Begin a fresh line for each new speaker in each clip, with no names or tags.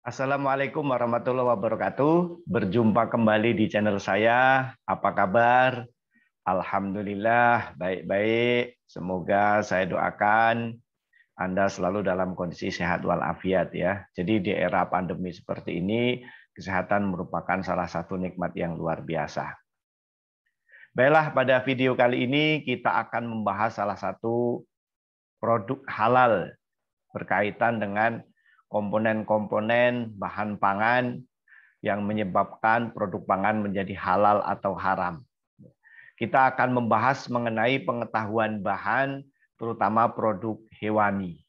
Assalamualaikum warahmatullahi wabarakatuh. Berjumpa kembali di channel saya. Apa kabar? Alhamdulillah, baik-baik. Semoga saya doakan Anda selalu dalam kondisi sehat walafiat ya. Jadi di era pandemi seperti ini, kesehatan merupakan salah satu nikmat yang luar biasa. Baiklah, pada video kali ini kita akan membahas salah satu produk halal berkaitan dengan komponen-komponen bahan pangan yang menyebabkan produk pangan menjadi halal atau haram. Kita akan membahas mengenai pengetahuan bahan, terutama produk hewani.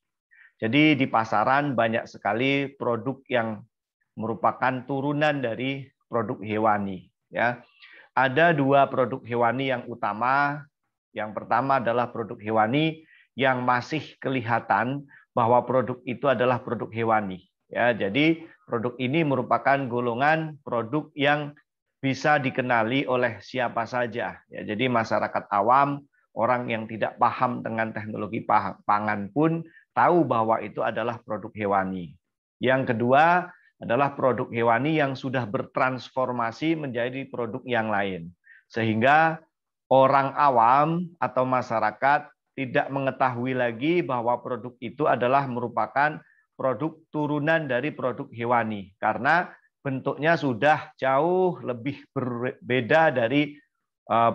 Jadi di pasaran banyak sekali produk yang merupakan turunan dari produk hewani. Ya, ada dua produk hewani yang utama. Yang pertama adalah produk hewani yang masih kelihatan bahwa produk itu adalah produk hewani. Ya, jadi produk ini merupakan golongan produk yang bisa dikenali oleh siapa saja. Ya, jadi masyarakat awam, orang yang tidak paham dengan teknologi pangan pun tahu bahwa itu adalah produk hewani. Yang kedua adalah produk hewani yang sudah bertransformasi menjadi produk yang lain. Sehingga orang awam atau masyarakat tidak mengetahui lagi bahwa produk itu adalah merupakan produk turunan dari produk hewani. Karena bentuknya sudah jauh lebih berbeda dari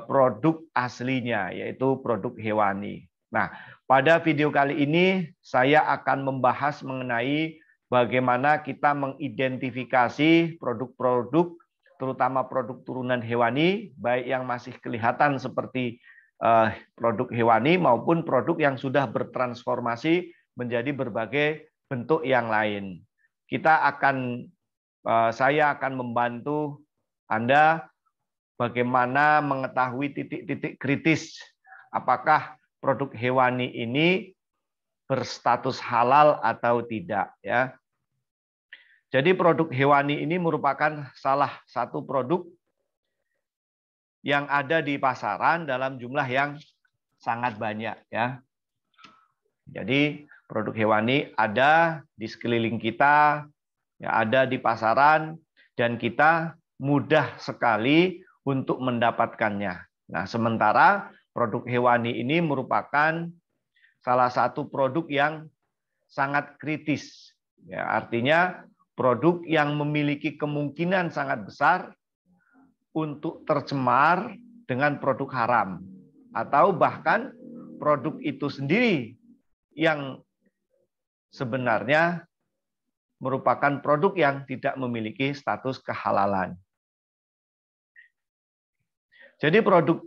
produk aslinya, yaitu produk hewani. Nah, pada video kali ini saya akan membahas mengenai bagaimana kita mengidentifikasi produk-produk, terutama produk turunan hewani, baik yang masih kelihatan seperti produk hewani maupun produk yang sudah bertransformasi menjadi berbagai bentuk yang lain. Saya akan membantu Anda bagaimana mengetahui titik-titik kritis apakah produk hewani ini berstatus halal atau tidak ya. Jadi produk hewani ini merupakan salah satu produk yang ada di pasaran dalam jumlah yang sangat banyak ya. Jadi produk hewani ada di sekeliling kita, ya, ada di pasaran dan kita mudah sekali untuk mendapatkannya. Nah, sementara produk hewani ini merupakan salah satu produk yang sangat kritis. Ya, artinya produk yang memiliki kemungkinan sangat besar untuk tercemar dengan produk haram. Atau bahkan produk itu sendiri yang sebenarnya merupakan produk yang tidak memiliki status kehalalan. Jadi produk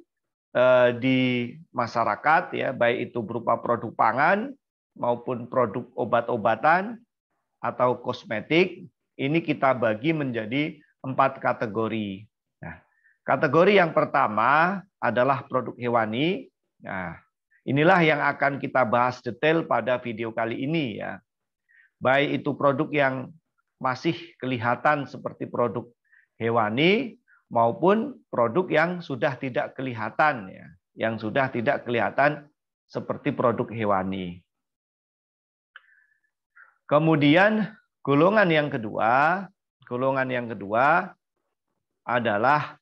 di masyarakat ya, baik itu berupa produk pangan maupun produk obat-obatan atau kosmetik, ini kita bagi menjadi 4 kategori. Nah, kategori yang pertama adalah produk hewani. Nah, inilah yang akan kita bahas detail pada video kali ini ya. Baik itu produk yang masih kelihatan seperti produk hewani maupun produk yang sudah tidak kelihatan ya, yang sudah tidak kelihatan seperti produk hewani. Kemudian golongan yang kedua adalah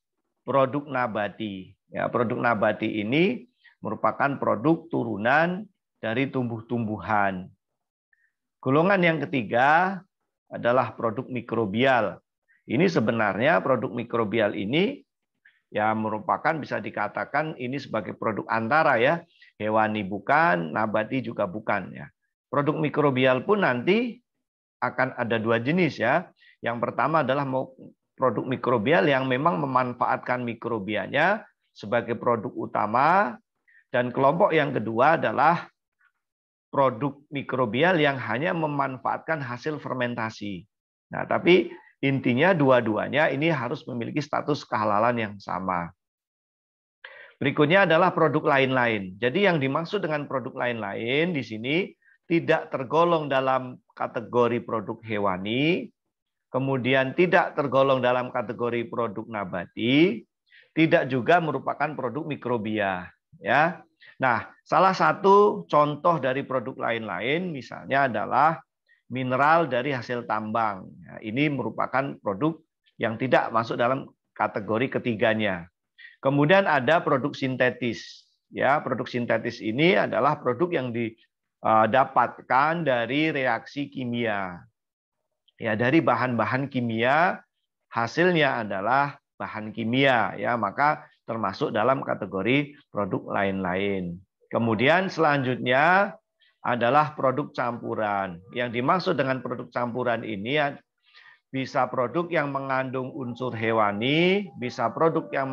produk nabati. Ya, produk nabati ini merupakan produk turunan dari tumbuh-tumbuhan. Golongan yang ketiga adalah produk mikrobial. Ini sebenarnya produk mikrobial ini ya merupakan bisa dikatakan ini sebagai produk antara ya. Hewani bukan, nabati juga bukan ya. Produk mikrobial pun nanti akan ada 2 jenis ya. Yang pertama adalah produk mikrobial yang memang memanfaatkan mikrobianya sebagai produk utama, dan kelompok yang kedua adalah produk mikrobial yang hanya memanfaatkan hasil fermentasi. Nah, tapi intinya dua-duanya ini harus memiliki status kehalalan yang sama. Berikutnya adalah produk lain-lain. Jadi yang dimaksud dengan produk lain-lain di sini tidak tergolong dalam kategori produk hewani, kemudian tidak tergolong dalam kategori produk nabati, tidak juga merupakan produk mikrobia. Ya. Nah, salah satu contoh dari produk lain-lain misalnya adalah mineral dari hasil tambang. Nah, ini merupakan produk yang tidak masuk dalam kategori ketiganya. Kemudian ada produk sintetis. Ya, produk sintetis ini adalah produk yang didapatkan dari reaksi kimia. Ya, dari bahan-bahan kimia, hasilnya adalah bahan kimia, ya, maka termasuk dalam kategori produk lain-lain. Kemudian selanjutnya adalah produk campuran. Yang dimaksud dengan produk campuran ini bisa produk yang mengandung unsur hewani, bisa produk yang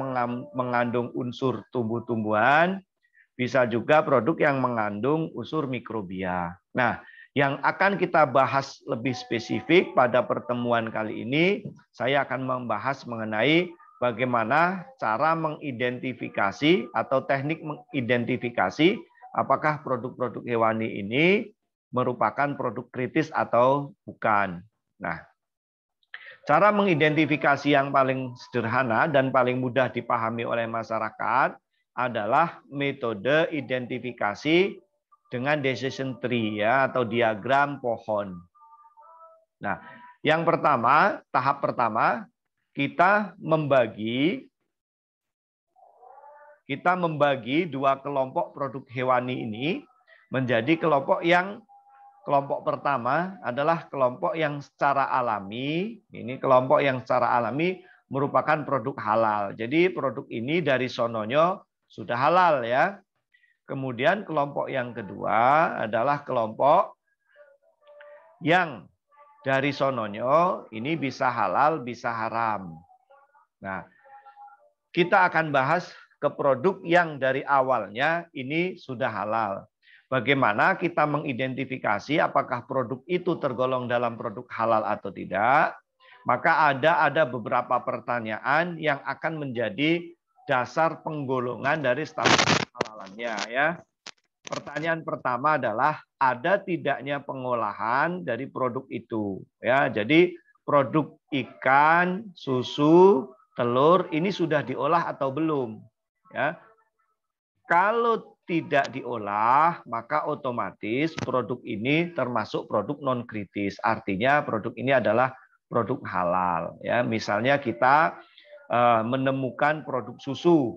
mengandung unsur tumbuh-tumbuhan, bisa juga produk yang mengandung unsur mikrobia. Nah, yang akan kita bahas lebih spesifik pada pertemuan kali ini, saya akan membahas mengenai bagaimana cara mengidentifikasi atau teknik mengidentifikasi apakah produk-produk hewani ini merupakan produk kritis atau bukan. Nah, cara mengidentifikasi yang paling sederhana dan paling mudah dipahami oleh masyarakat adalah metode identifikasi dengan decision tree, ya, atau diagram pohon. Nah, yang pertama, tahap pertama, kita membagi dua kelompok produk hewani ini menjadi kelompok pertama adalah kelompok yang secara alami. Ini kelompok yang secara alami merupakan produk halal. Jadi produk ini dari sononya sudah halal, ya. Kemudian kelompok yang kedua adalah kelompok yang dari sononya ini bisa halal, bisa haram. Nah, kita akan bahas ke produk yang dari awalnya ini sudah halal. Bagaimana kita mengidentifikasi apakah produk itu tergolong dalam produk halal atau tidak? Maka ada beberapa pertanyaan yang akan menjadi dasar penggolongan dari status kehalalannya, ya. Pertanyaan pertama adalah ada tidaknya pengolahan dari produk itu, ya. Jadi produk ikan, susu, telur ini sudah diolah atau belum, ya. Kalau tidak diolah, maka otomatis produk ini termasuk produk non kritis. Artinya produk ini adalah produk halal, ya. Misalnya kita menemukan produk susu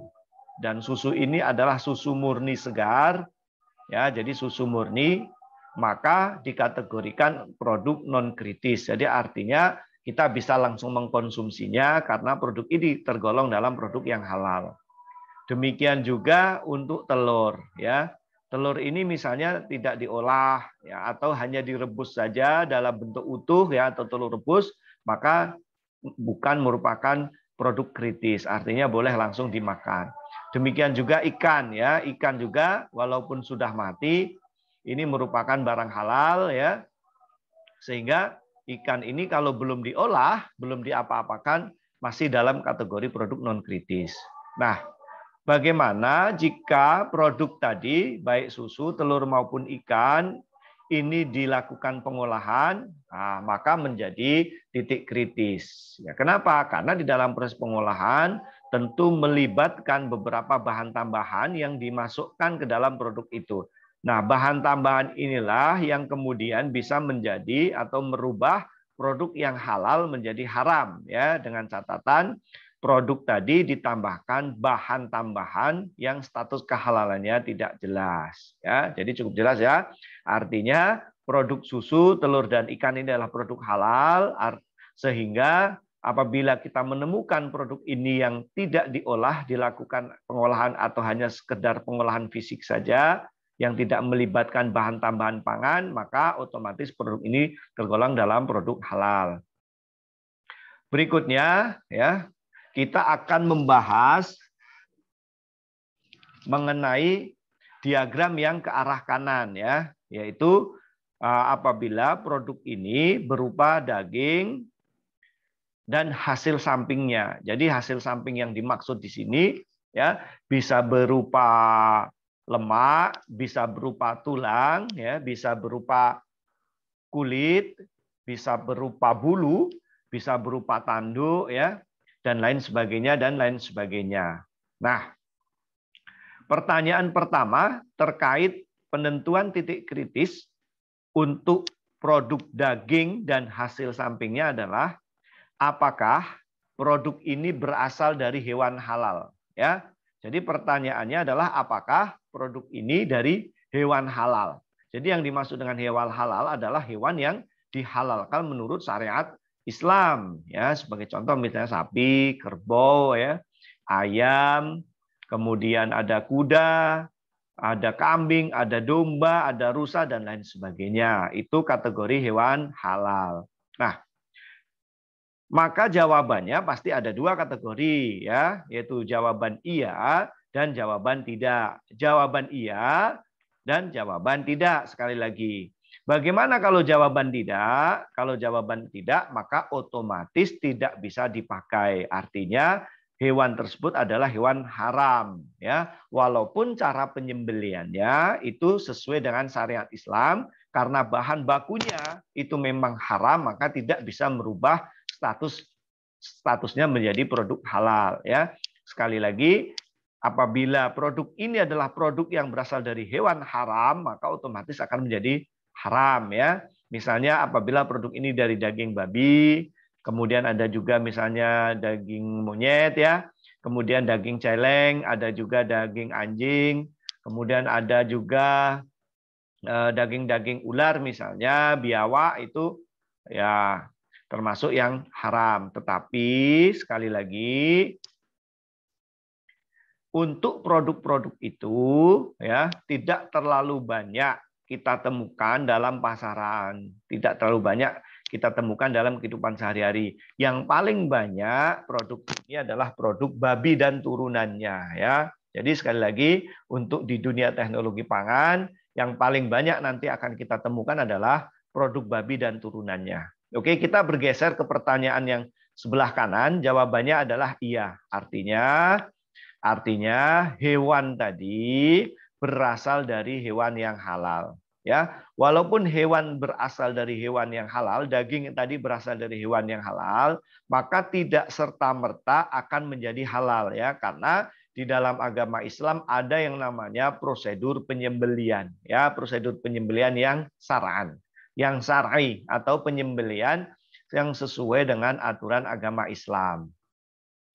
dan susu ini adalah susu murni segar, ya. Jadi susu murni maka dikategorikan produk non kritis. Jadi artinya kita bisa langsung mengkonsumsinya karena produk ini tergolong dalam produk yang halal. Demikian juga untuk telur, ya. Telur ini misalnya tidak diolah, ya, atau hanya direbus saja dalam bentuk utuh, ya, atau telur rebus, maka bukan merupakan produk kritis. Artinya boleh langsung dimakan. Demikian juga ikan, ya. Ikan juga walaupun sudah mati ini merupakan barang halal, ya. Sehingga ikan ini kalau belum diolah, belum diapa-apakan, masih dalam kategori produk non kritis. Nah, bagaimana jika produk tadi, baik susu, telur maupun ikan, ini dilakukan pengolahan, nah, maka menjadi titik kritis. Ya, kenapa? Karena di dalam proses pengolahan tentu melibatkan beberapa bahan tambahan yang dimasukkan ke dalam produk itu. Nah, bahan tambahan inilah yang kemudian bisa menjadi atau merubah produk yang halal menjadi haram, ya, dengan catatan produk tadi ditambahkan bahan tambahan yang status kehalalannya tidak jelas, ya. Jadi cukup jelas, ya. Artinya produk susu, telur dan ikan ini adalah produk halal, sehingga apabila kita menemukan produk ini yang tidak diolah, dilakukan pengolahan atau hanya sekedar pengolahan fisik saja yang tidak melibatkan bahan tambahan pangan, maka otomatis produk ini tergolong dalam produk halal. Berikutnya, ya, kita akan membahas mengenai diagram yang ke arah kanan, ya, yaitu apabila produk ini berupa daging dan hasil sampingnya. Jadi hasil samping yang dimaksud di sini, ya, bisa berupa lemak, bisa berupa tulang, ya, bisa berupa kulit, bisa berupa bulu, bisa berupa tanduk, ya, dan lain sebagainya. Nah, pertanyaan pertama terkait penentuan titik kritis untuk produk daging dan hasil sampingnya adalah apakah produk ini berasal dari hewan halal, ya. Jadi pertanyaannya adalah apakah produk ini dari hewan halal. Jadi yang dimaksud dengan hewan halal adalah hewan yang dihalalkan menurut syariat Islam, ya. Sebagai contoh misalnya sapi, kerbau, ya, ayam, kemudian ada kuda, ada kambing, ada domba, ada rusa dan lain sebagainya. Itu kategori hewan halal. Nah, maka jawabannya pasti ada dua kategori, ya, yaitu jawaban iya dan jawaban tidak. Jawaban iya dan jawaban tidak. Sekali lagi, bagaimana kalau jawaban tidak? Kalau jawaban tidak, maka otomatis tidak bisa dipakai. Artinya hewan tersebut adalah hewan haram, ya. Walaupun cara penyembeliannya itu sesuai dengan syariat Islam, karena bahan bakunya itu memang haram, maka tidak bisa merubah statusnya menjadi produk halal, ya. Sekali lagi, apabila produk ini adalah produk yang berasal dari hewan haram, maka otomatis akan menjadi haram, ya. Misalnya apabila produk ini dari daging babi, kemudian ada juga misalnya daging monyet, ya. Kemudian daging celeng, ada juga daging anjing, kemudian ada juga daging-daging ular misalnya, biawak, itu ya termasuk yang haram. Tetapi sekali lagi, untuk produk-produk itu, ya, tidak terlalu banyak kita temukan dalam pasaran, tidak terlalu banyak kita temukan dalam kehidupan sehari-hari. Yang paling banyak produk ini adalah produk babi dan turunannya, ya. Jadi sekali lagi, untuk di dunia teknologi pangan, yang paling banyak nanti akan kita temukan adalah produk babi dan turunannya. Oke, kita bergeser ke pertanyaan yang sebelah kanan. Jawabannya adalah iya. Artinya hewan tadi berasal dari hewan yang halal. Ya, walaupun hewan berasal dari hewan yang halal, daging tadi berasal dari hewan yang halal, maka tidak serta-merta akan menjadi halal, ya, karena di dalam agama Islam ada yang namanya prosedur penyembelian, ya, prosedur penyembelian yang syar'i atau penyembelian yang sesuai dengan aturan agama Islam.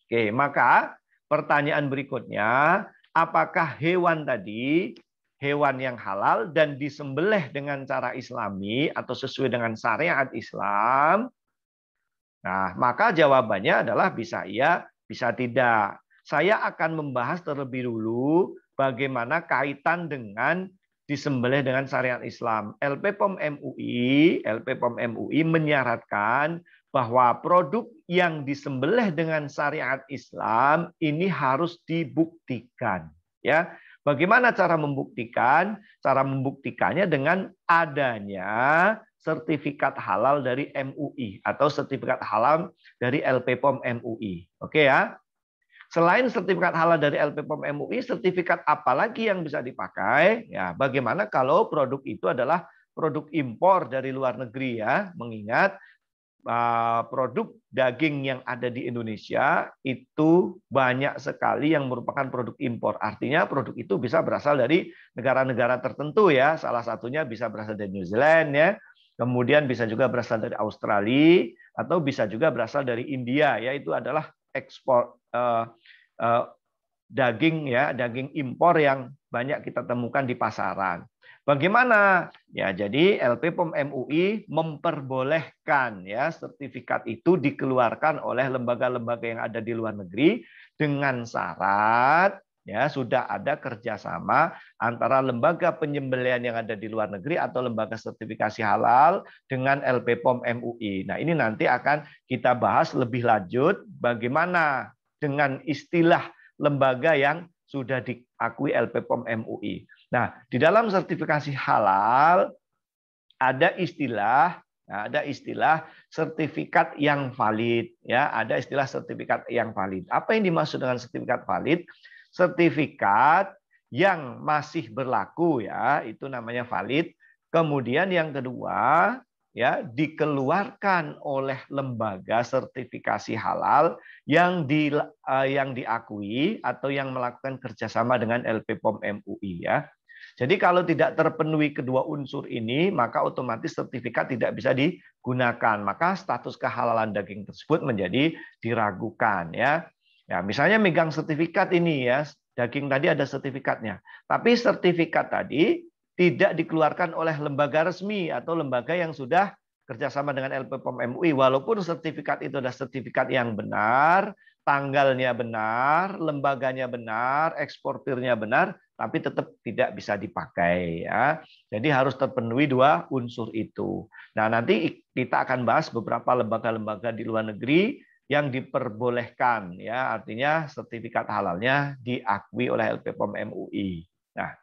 Oke, maka pertanyaan berikutnya, apakah hewan tadi hewan yang halal dan disembelih dengan cara Islami atau sesuai dengan syariat Islam? Nah, maka jawabannya adalah bisa iya, bisa tidak. Saya akan membahas terlebih dulu bagaimana kaitan dengan disembelih dengan syariat Islam. LPPOM MUI menyaratkan bahwa produk yang disembelih dengan syariat Islam ini harus dibuktikan, ya. Bagaimana cara membuktikan? Cara membuktikannya dengan adanya sertifikat halal dari MUI atau sertifikat halal dari LPPOM MUI. Oke, ya. Selain sertifikat halal dari LPPOM MUI, sertifikat apa lagi yang bisa dipakai? Ya, bagaimana kalau produk itu adalah produk impor dari luar negeri, ya? Mengingat produk daging yang ada di Indonesia itu banyak sekali yang merupakan produk impor. Artinya produk itu bisa berasal dari negara-negara tertentu, ya. Salah satunya bisa berasal dari New Zealand, ya. Kemudian bisa juga berasal dari Australia atau bisa juga berasal dari India, ya. Itu adalah ekspor daging, ya, daging impor yang banyak kita temukan di pasaran. Bagaimana? Ya, jadi LPPOM MUI memperbolehkan, ya, sertifikat itu dikeluarkan oleh lembaga-lembaga yang ada di luar negeri dengan syarat, ya, sudah ada kerjasama antara lembaga penyembelian yang ada di luar negeri atau lembaga sertifikasi halal dengan LPPOM MUI. Nah, ini nanti akan kita bahas lebih lanjut bagaimana dengan istilah lembaga yang sudah diakui LPPOM MUI. Nah, di dalam sertifikasi halal ada istilah sertifikat yang valid, ya, ada istilah sertifikat yang valid. Apa yang dimaksud dengan sertifikat valid? Sertifikat yang masih berlaku, ya, itu namanya valid. Kemudian yang kedua, ya, dikeluarkan oleh lembaga sertifikasi halal yang diakui atau yang melakukan kerjasama dengan LPPOM MUI, ya. Jadi kalau tidak terpenuhi kedua unsur ini, maka otomatis sertifikat tidak bisa digunakan. Maka status kehalalan daging tersebut menjadi diragukan, ya. Ya, misalnya megang sertifikat ini ya, daging tadi ada sertifikatnya. Tapi sertifikat tadi tidak dikeluarkan oleh lembaga resmi atau lembaga yang sudah kerjasama dengan LPPOM MUI. Walaupun sertifikat itu adalah sertifikat yang benar, tanggalnya benar, lembaganya benar, eksportirnya benar, tapi tetap tidak bisa dipakai, ya. Jadi harus terpenuhi dua unsur itu. Nah, nanti kita akan bahas beberapa lembaga-lembaga di luar negeri yang diperbolehkan, ya, artinya sertifikat halalnya diakui oleh LPPOM MUI. Nah,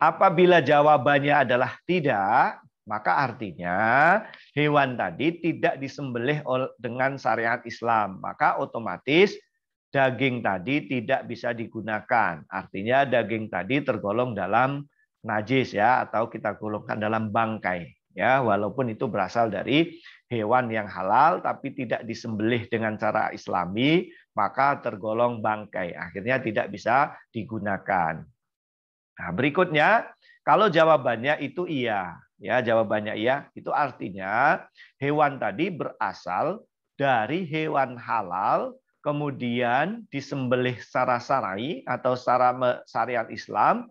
apabila jawabannya adalah tidak, maka artinya hewan tadi tidak disembelih dengan syariat Islam. Maka otomatis daging tadi tidak bisa digunakan. Artinya daging tadi tergolong dalam najis, ya, atau kita golongkan dalam bangkai, ya, walaupun itu berasal dari hewan yang halal tapi tidak disembelih dengan cara Islami, maka tergolong bangkai. Akhirnya tidak bisa digunakan. Nah, berikutnya, kalau jawabannya itu iya, ya, jawabannya iya, itu artinya hewan tadi berasal dari hewan halal, kemudian disembelih secara syar'i atau secara syariat Islam,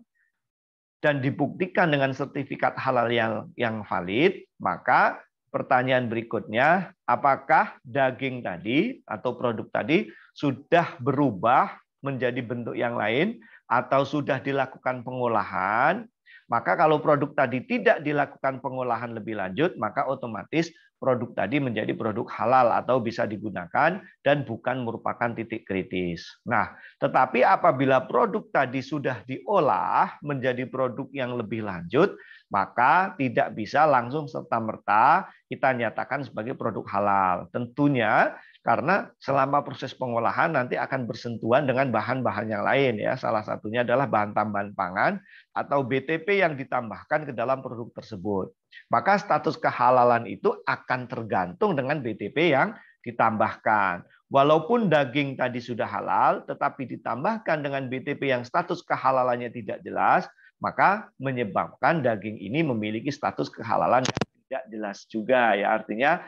dan dibuktikan dengan sertifikat halal yang valid, maka pertanyaan berikutnya, apakah daging tadi atau produk tadi sudah berubah menjadi bentuk yang lain atau sudah dilakukan pengolahan? Maka kalau produk tadi tidak dilakukan pengolahan lebih lanjut, maka otomatis produk tadi menjadi produk halal atau bisa digunakan dan bukan merupakan titik kritis. Nah, tetapi apabila produk tadi sudah diolah menjadi produk yang lebih lanjut, maka tidak bisa langsung serta-merta kita nyatakan sebagai produk halal. Tentunya karena selama proses pengolahan nanti akan bersentuhan dengan bahan-bahan yang lain, ya. Salah satunya adalah bahan tambahan pangan atau BTP yang ditambahkan ke dalam produk tersebut. Maka status kehalalan itu akan tergantung dengan BTP yang ditambahkan. Walaupun daging tadi sudah halal, tetapi ditambahkan dengan BTP yang status kehalalannya tidak jelas, maka menyebabkan daging ini memiliki status kehalalan yang tidak jelas juga, ya. Artinya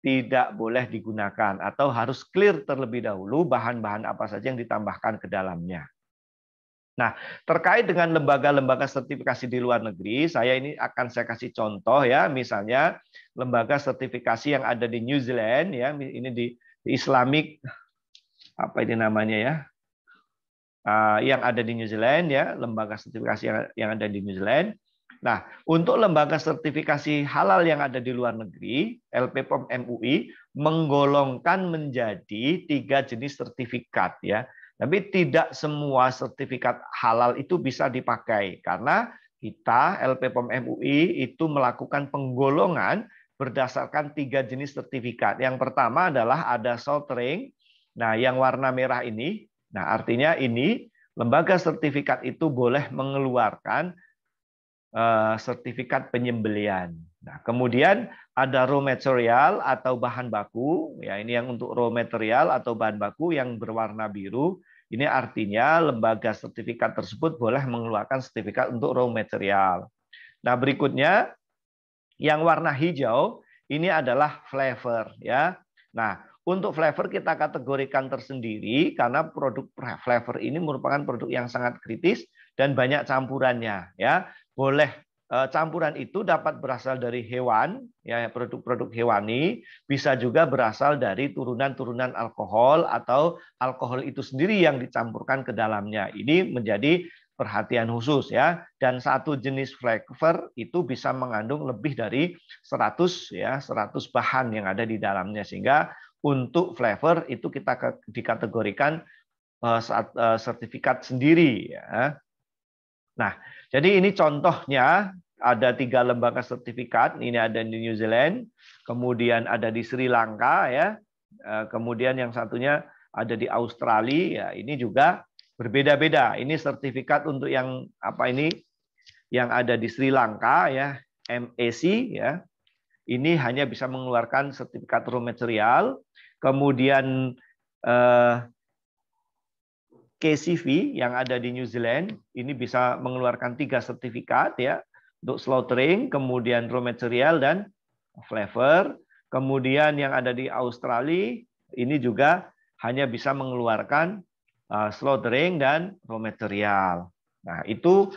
tidak boleh digunakan atau harus clear terlebih dahulu bahan-bahan apa saja yang ditambahkan ke dalamnya. Nah, terkait dengan lembaga-lembaga sertifikasi di luar negeri, saya kasih contoh, ya. Misalnya lembaga sertifikasi yang ada di New Zealand, ya, ini di Islamic apa ini namanya, ya, yang ada di New Zealand, ya, lembaga sertifikasi yang ada di New Zealand. Nah, untuk lembaga sertifikasi halal yang ada di luar negeri, LPPOM MUI menggolongkan menjadi 3 jenis sertifikat, ya. Tapi tidak semua sertifikat halal itu bisa dipakai karena kita LPPOM MUI itu melakukan penggolongan berdasarkan 3 jenis sertifikat. Yang pertama adalah ada salt ring. Nah, yang warna merah ini, nah, artinya ini lembaga sertifikat itu boleh mengeluarkan sertifikat penyembelian. Nah, kemudian ada raw material atau bahan baku, ya, ini yang untuk raw material atau bahan baku yang berwarna biru. Ini artinya lembaga sertifikat tersebut boleh mengeluarkan sertifikat untuk raw material. Nah, berikutnya yang warna hijau ini adalah flavor, ya. Nah, untuk flavor kita kategorikan tersendiri karena produk flavor ini merupakan produk yang sangat kritis dan banyak campurannya, ya. Boleh campuran itu dapat berasal dari hewan, ya, produk-produk hewani, bisa juga berasal dari turunan-turunan alkohol atau alkohol itu sendiri yang dicampurkan ke dalamnya. Ini menjadi perhatian khusus, ya. Dan satu jenis flavor itu bisa mengandung lebih dari 100, ya, 100 bahan yang ada di dalamnya, sehingga untuk flavor itu kita dikategorikan sertifikat sendiri, ya. Nah, jadi ini contohnya ada 3 lembaga sertifikat. Ini ada di New Zealand, kemudian ada di Sri Lanka, ya, kemudian yang satunya ada di Australia. Ya, ini juga berbeda-beda. Ini sertifikat untuk yang apa ini? Yang ada di Sri Lanka, ya, MAC, ya. Ini hanya bisa mengeluarkan sertifikat raw material. Kemudian KCV yang ada di New Zealand ini bisa mengeluarkan 3 sertifikat ya untuk slaughtering, kemudian raw material dan flavor. Kemudian yang ada di Australia ini juga hanya bisa mengeluarkan slaughtering dan raw material. Nah, itu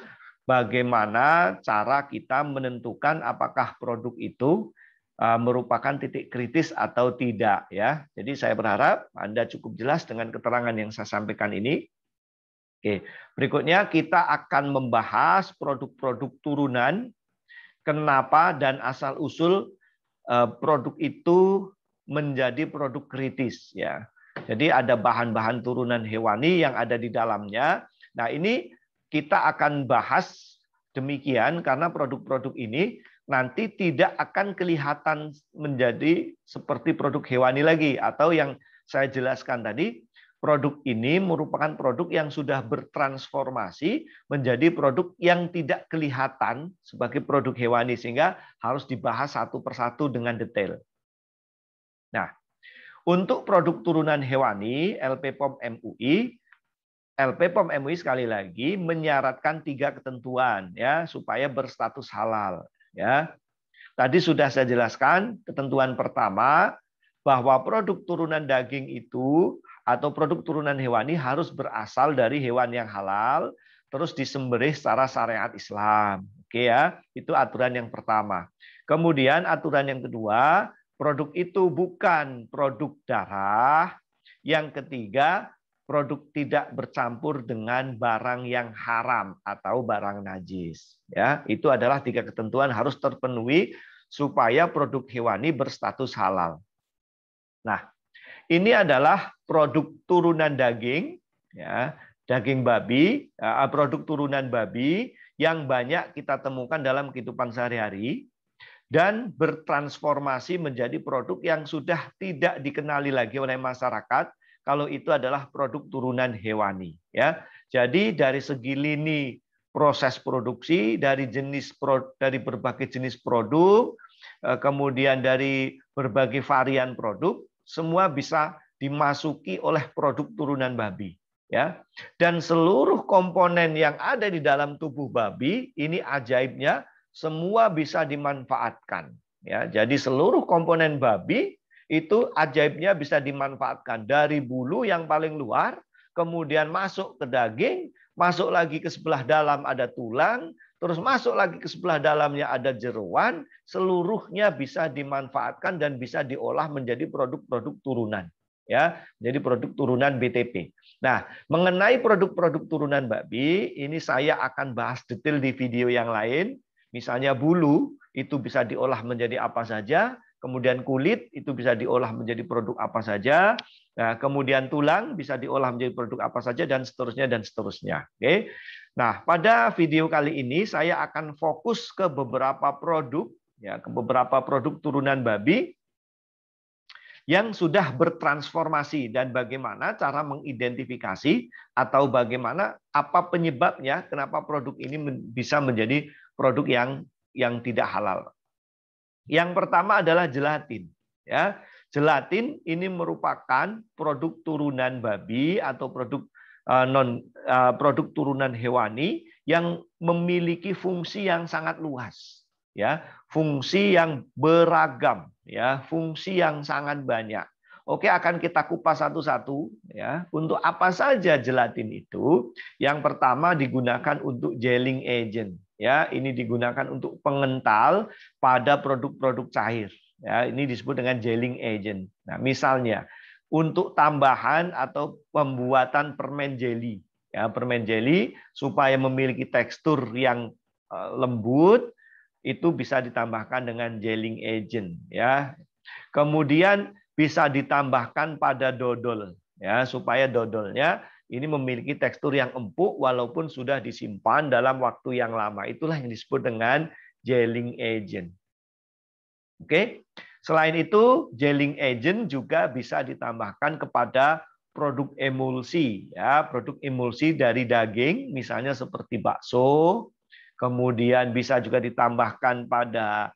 bagaimana cara kita menentukan apakah produk itu merupakan titik kritis atau tidak ya. Jadi saya berharap Anda cukup jelas dengan keterangan yang saya sampaikan ini. Oke, berikutnya kita akan membahas produk-produk turunan, kenapa dan asal-usul produk itu menjadi produk kritis ya. Jadi ada bahan-bahan turunan hewani yang ada di dalamnya. Nah, ini kita akan bahas demikian karena produk-produk ini nanti tidak akan kelihatan menjadi seperti produk hewani lagi, atau yang saya jelaskan tadi, produk ini merupakan produk yang sudah bertransformasi menjadi produk yang tidak kelihatan sebagai produk hewani, sehingga harus dibahas satu persatu dengan detail. Nah, untuk produk turunan hewani, LP POM MUI sekali lagi menyaratkan 3 ketentuan ya supaya berstatus halal. Ya, tadi sudah saya jelaskan ketentuan pertama bahwa produk turunan daging itu atau produk turunan hewani harus berasal dari hewan yang halal, terus disembelih secara syariat Islam. Oke ya, itu aturan yang pertama. Kemudian aturan yang kedua, produk itu bukan produk darah. Yang ketiga, produk tidak bercampur dengan barang yang haram atau barang najis. Ya, itu adalah 3 ketentuan harus terpenuhi supaya produk hewani berstatus halal. Nah, ini adalah produk turunan daging, ya, daging babi, produk turunan babi yang banyak kita temukan dalam kehidupan sehari-hari dan bertransformasi menjadi produk yang sudah tidak dikenali lagi oleh masyarakat kalau itu adalah produk turunan hewani. Ya, jadi dari segi lini proses produksi, dari berbagai jenis produk, kemudian dari berbagai varian produk, semua bisa dimasuki oleh produk turunan babi. Ya, dan seluruh komponen yang ada di dalam tubuh babi ini ajaibnya semua bisa dimanfaatkan. Ya, jadi seluruh komponen babi itu ajaibnya bisa dimanfaatkan, dari bulu yang paling luar, kemudian masuk ke daging, masuk lagi ke sebelah dalam ada tulang, terus masuk lagi ke sebelah dalamnya ada jeroan, seluruhnya bisa dimanfaatkan dan bisa diolah menjadi produk-produk turunan. Ya, jadi produk turunan BTP. Nah, mengenai produk-produk turunan babi, ini saya akan bahas detail di video yang lain. Misalnya bulu itu bisa diolah menjadi apa saja, kemudian kulit itu bisa diolah menjadi produk apa saja, nah, kemudian tulang bisa diolah menjadi produk apa saja, dan seterusnya dan seterusnya. Oke. Nah, pada video kali ini saya akan fokus ke beberapa produk, ya, ke beberapa produk turunan babi yang sudah bertransformasi dan bagaimana cara mengidentifikasi atau bagaimana apa penyebabnya kenapa produk ini bisa menjadi produk yang tidak halal. Yang pertama adalah gelatin. Ya, gelatin ini merupakan produk turunan babi atau produk turunan hewani yang memiliki fungsi yang sangat luas. Ya, fungsi yang beragam, ya, fungsi yang sangat banyak. Oke, akan kita kupas satu-satu ya. Untuk apa saja gelatin itu? Yang pertama digunakan untuk gelling agent. Ya, ini digunakan untuk pengental pada produk-produk cair. Ya, ini disebut dengan gelling agent. Nah, misalnya untuk tambahan atau pembuatan permen jelly. Ya, permen jelly supaya memiliki tekstur yang lembut, itu bisa ditambahkan dengan gelling agent. Ya, kemudian bisa ditambahkan pada dodol, ya, supaya dodolnya ini memiliki tekstur yang empuk walaupun sudah disimpan dalam waktu yang lama. Itulah yang disebut dengan gelling agent. Oke. Selain itu, gelling agent juga bisa ditambahkan kepada produk emulsi, ya, produk emulsi dari daging, misalnya seperti bakso. Kemudian bisa juga ditambahkan pada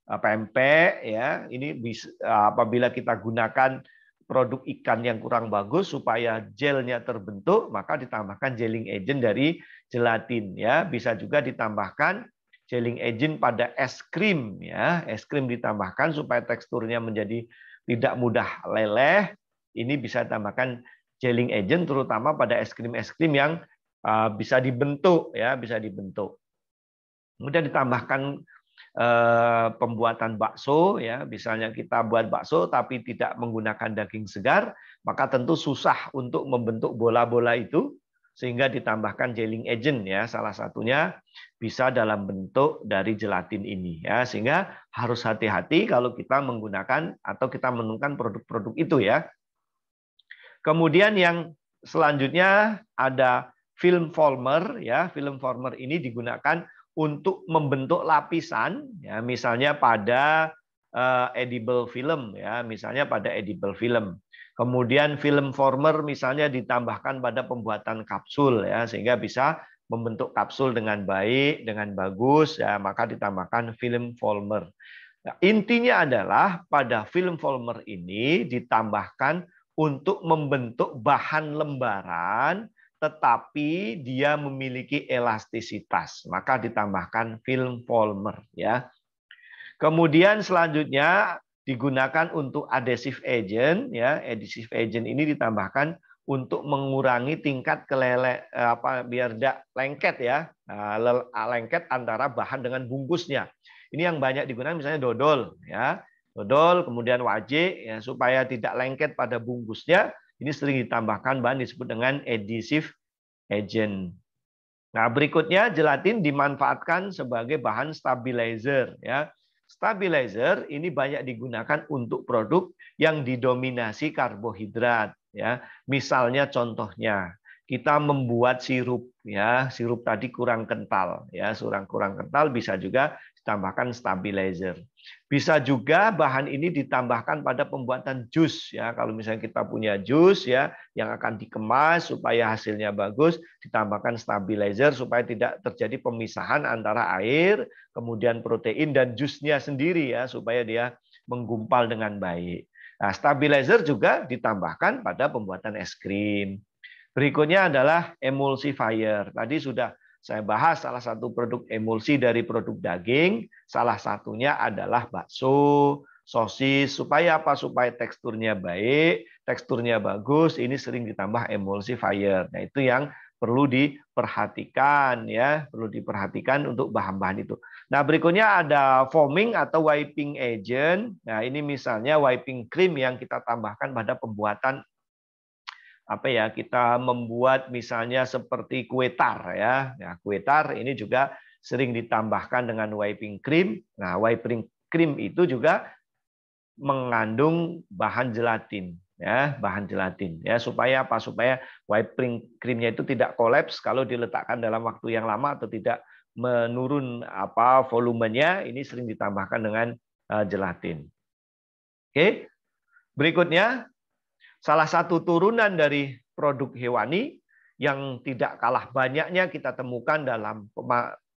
pempek, ya. Ini bisa, apabila kita gunakan produk ikan yang kurang bagus supaya gelnya terbentuk, maka ditambahkan gelling agent dari gelatin ya. Bisa juga ditambahkan gelling agent pada es krim ya. Es krim ditambahkan supaya teksturnya menjadi tidak mudah leleh. Ini bisa ditambahkan gelling agent terutama pada es krim yang bisa dibentuk ya, bisa dibentuk. Kemudian ditambahkan pembuatan bakso ya, misalnya kita buat bakso tapi tidak menggunakan daging segar, maka tentu susah untuk membentuk bola-bola itu, sehingga ditambahkan gelling agent ya, salah satunya bisa dalam bentuk dari gelatin ini ya, sehingga harus hati-hati kalau kita menggunakan atau kita menemukan produk-produk itu ya. Kemudian yang selanjutnya ada film former ya, film former ini digunakan untuk membentuk lapisan ya, misalnya pada edible film ya, misalnya pada edible film. Kemudian film former misalnya ditambahkan pada pembuatan kapsul ya, sehingga bisa membentuk kapsul dengan baik, dengan bagus ya, maka ditambahkan film former. Nah, intinya adalah pada film former ini ditambahkan untuk membentuk bahan lembaran tetapi dia memiliki elastisitas, maka ditambahkan film polymer ya. Kemudian selanjutnya digunakan untuk adhesive agent ya. Adhesive agent ini ditambahkan untuk mengurangi tingkat biar tidak lengket ya. Lengket antara bahan dengan bungkusnya. Ini yang banyak digunakan misalnya dodol ya. Dodol kemudian wajik ya, supaya tidak lengket pada bungkusnya. Ini sering ditambahkan bahan disebut dengan adhesive agent. Nah, berikutnya gelatin dimanfaatkan sebagai bahan stabilizer ya. Stabilizer ini banyak digunakan untuk produk yang didominasi karbohidrat ya. Misalnya contohnya kita membuat sirup ya, sirup tadi kurang kental ya, kurang kental bisa juga ditambahkan stabilizer. Bisa juga bahan ini ditambahkan pada pembuatan jus ya. Kalau misalnya kita punya jus ya yang akan dikemas supaya hasilnya bagus, ditambahkan stabilizer supaya tidak terjadi pemisahan antara air, kemudian protein dan jusnya sendiri ya, supaya dia menggumpal dengan baik. Nah, stabilizer juga ditambahkan pada pembuatan es krim. Berikutnya adalah emulsifier. Tadi sudah saya bahas salah satu produk emulsi dari produk daging, salah satunya adalah bakso, sosis. Supaya apa? Supaya teksturnya baik, teksturnya bagus, ini sering ditambah emulsifier. Nah, itu yang perlu diperhatikan ya, perlu diperhatikan untuk bahan-bahan itu. Nah, berikutnya ada foaming atau wiping agent. Nah, ini misalnya wiping cream yang kita tambahkan pada pembuatan kita membuat misalnya seperti kue tar ya. Nah, kue tar ini juga sering ditambahkan dengan wiping cream. Nah, wiping cream itu juga mengandung bahan gelatin ya, bahan gelatin ya, supaya apa? Supaya wiping creamnya itu tidak kolaps kalau diletakkan dalam waktu yang lama atau tidak menurun volumenya. Ini sering ditambahkan dengan gelatin. Oke. Berikutnya, salah satu turunan dari produk hewani yang tidak kalah banyaknya kita temukan dalam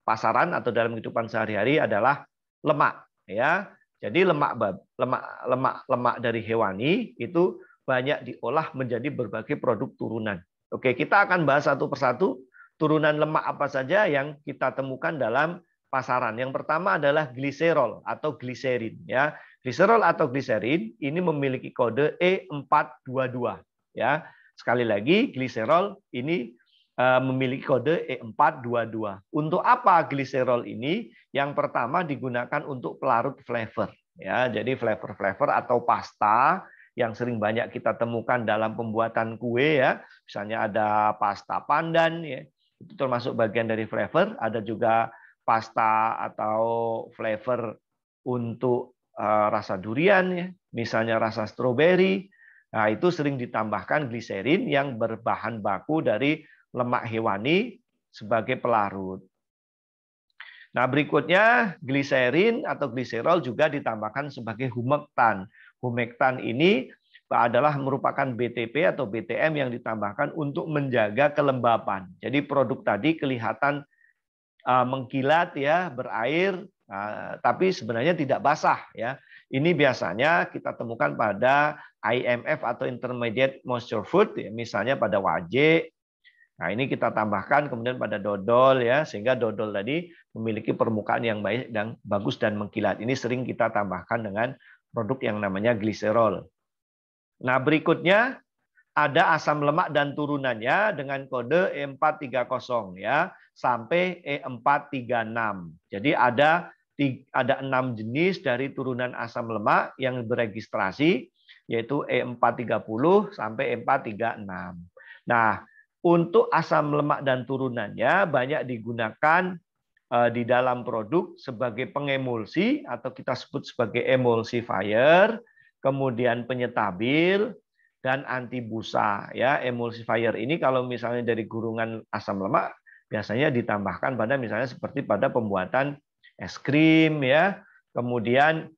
pasaran atau dalam kehidupan sehari-hari adalah lemak ya. Jadi lemak dari hewani itu banyak diolah menjadi berbagai produk turunan. Oke, kita akan bahas satu persatu turunan lemak apa saja yang kita temukan dalam pasaran. Yang pertama adalah gliserol atau gliserin ya. Gliserol atau gliserin ini memiliki kode E422 ya. Sekali lagi gliserol ini memiliki kode E422. Untuk apa gliserol ini? Yang pertama digunakan untuk pelarut flavor ya. Jadi flavor atau pasta yang sering banyak kita temukan dalam pembuatan kue ya. Misalnya ada pasta pandan ya. Itu termasuk bagian dari flavor. Ada juga pasta atau flavor untuk rasa durian ya, misalnya rasa stroberi. Nah, itu sering ditambahkan gliserin yang berbahan baku dari lemak hewani sebagai pelarut. Nah, berikutnya gliserin atau gliserol juga ditambahkan sebagai humektan. Humektan ini adalah merupakan BTP atau BTM yang ditambahkan untuk menjaga kelembapan. Jadi produk tadi kelihatan mengkilat ya, berair. tapi sebenarnya tidak basah ya. Ini biasanya kita temukan pada IMF atau Intermediate Moisture Food, ya, misalnya pada wajik. Nah, ini kita tambahkan kemudian pada dodol ya, sehingga dodol tadi memiliki permukaan yang baik dan bagus dan mengkilat. Ini sering kita tambahkan dengan produk yang namanya gliserol. Nah, berikutnya ada asam lemak dan turunannya dengan kode E430 ya sampai E436. Jadi ada 6 jenis dari turunan asam lemak yang beregistrasi, yaitu E430 sampai E436. Nah, untuk asam lemak dan turunannya banyak digunakan di dalam produk sebagai pengemulsi atau kita sebut sebagai emulsifier, kemudian penyetabil, dan anti busa ya. Emulsifier ini kalau misalnya dari gurungan asam lemak biasanya ditambahkan pada misalnya seperti pada pembuatan es krim ya, kemudian